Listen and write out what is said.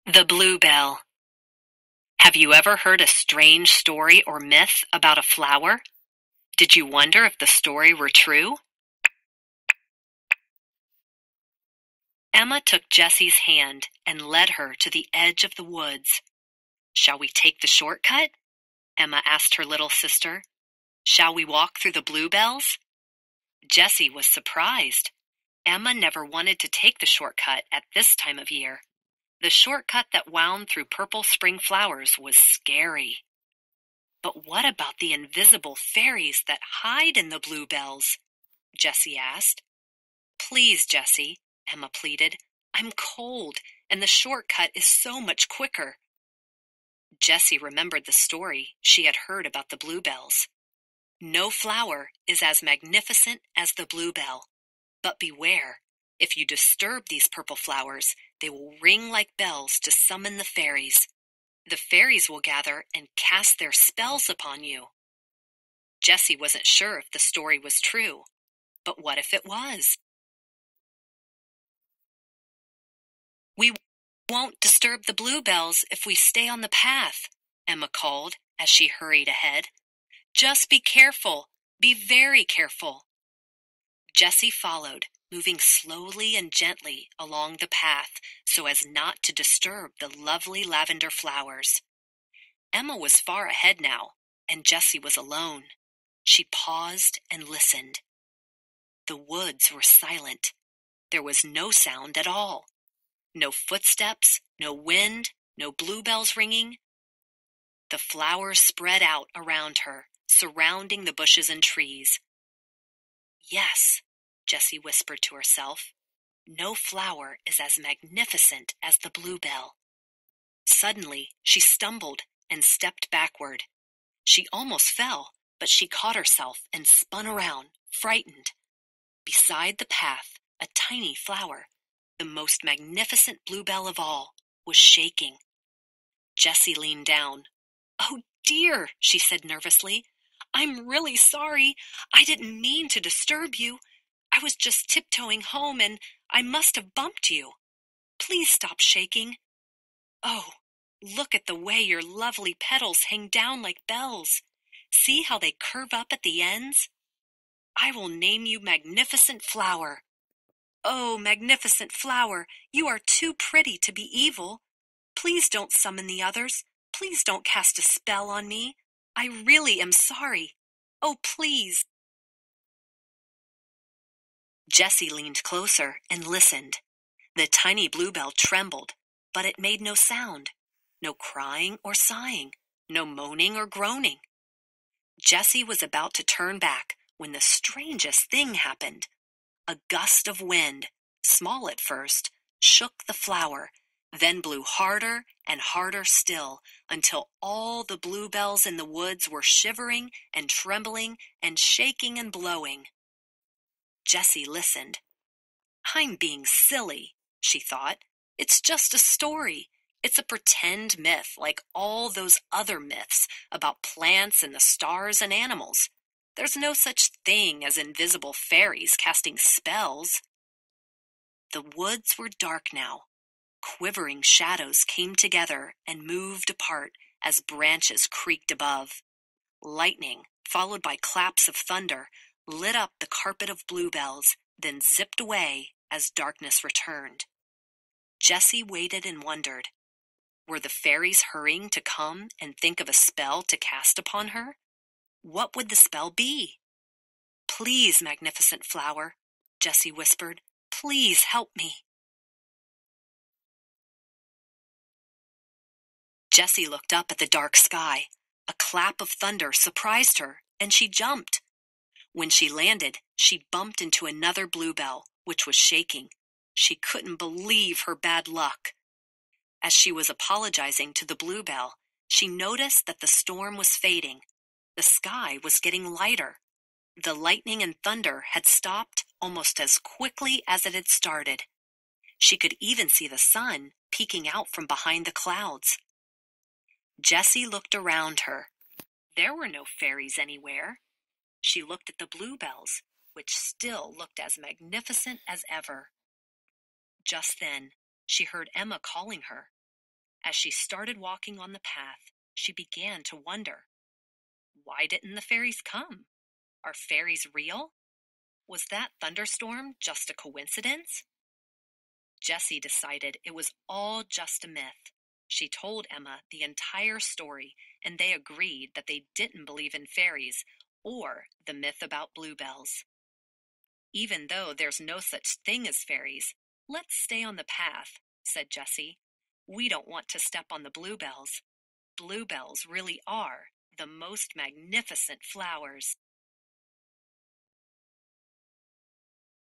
The Bluebell. Have you ever heard a strange story or myth about a flower? Did you wonder if the story were true? Emma took Jessie's hand and led her to the edge of the woods. Shall we take the shortcut? Emma asked her little sister. Shall we walk through the bluebells? Jessie was surprised. Emma never wanted to take the shortcut at this time of year. The shortcut that wound through purple spring flowers was scary. But what about the invisible fairies that hide in the bluebells? Jessie asked. Please, Jessie, Emma pleaded. I'm cold, and the shortcut is so much quicker. Jessie remembered the story she had heard about the bluebells. No flower is as magnificent as the bluebell. But beware, if you disturb these purple flowers, they will ring like bells to summon the fairies. The fairies will gather and cast their spells upon you. Jessie wasn't sure if the story was true, but what if it was? We won't disturb the bluebells if we stay on the path, Emma called as she hurried ahead. Just be careful, be very careful. Jessie followed, moving slowly and gently along the path so as not to disturb the lovely lavender flowers. Emma was far ahead now, and Jessie was alone. She paused and listened. The woods were silent. There was no sound at all. No footsteps, no wind, no bluebells ringing. The flowers spread out around her, surrounding the bushes and trees. Yes, Jessie whispered to herself, no flower is as magnificent as the bluebell. Suddenly, she stumbled and stepped backward. She almost fell, but she caught herself and spun around, frightened. Beside the path, a tiny flower, the most magnificent bluebell of all, was shaking. Jessie leaned down. Oh dear, she said nervously. I'm really sorry. I didn't mean to disturb you. I was just tiptoeing home and I must have bumped you. Please stop shaking. Oh, look at the way your lovely petals hang down like bells. See how they curve up at the ends? I will name you Magnificent Flower. Oh, magnificent flower, you are too pretty to be evil. Please don't summon the others. Please don't cast a spell on me. I really am sorry. Oh, please. Jessie leaned closer and listened. The tiny bluebell trembled, but it made no sound. No crying or sighing. No moaning or groaning. Jessie was about to turn back when the strangest thing happened. A gust of wind, small at first, shook the flower, then blew harder and harder still until all the bluebells in the woods were shivering and trembling and shaking and blowing. Jessie listened. I'm being silly, she thought. It's just a story. It's a pretend myth like all those other myths about plants and the stars and animals. There's no such thing as invisible fairies casting spells. The woods were dark now. Quivering shadows came together and moved apart as branches creaked above. Lightning, followed by claps of thunder, lit up the carpet of bluebells, then zipped away as darkness returned. Jessie waited and wondered. Were the fairies hurrying to come and think of a spell to cast upon her? What would the spell be? Please, magnificent flower, Jessie whispered. Please help me. Jessie looked up at the dark sky. A clap of thunder surprised her, and she jumped. When she landed, she bumped into another bluebell, which was shaking. She couldn't believe her bad luck. As she was apologizing to the bluebell, she noticed that the storm was fading. The sky was getting lighter. The lightning and thunder had stopped almost as quickly as it had started. She could even see the sun peeking out from behind the clouds. Jessie looked around her. There were no fairies anywhere. She looked at the bluebells, which still looked as magnificent as ever. Just then, she heard Emma calling her. As she started walking on the path, she began to wonder, why didn't the fairies come? Are fairies real? Was that thunderstorm just a coincidence? Jessie decided it was all just a myth. She told Emma the entire story, and they agreed that they didn't believe in fairies or the myth about bluebells. Even though there's no such thing as fairies, let's stay on the path, said Jessie. We don't want to step on the bluebells. Bluebells really are the most magnificent flowers.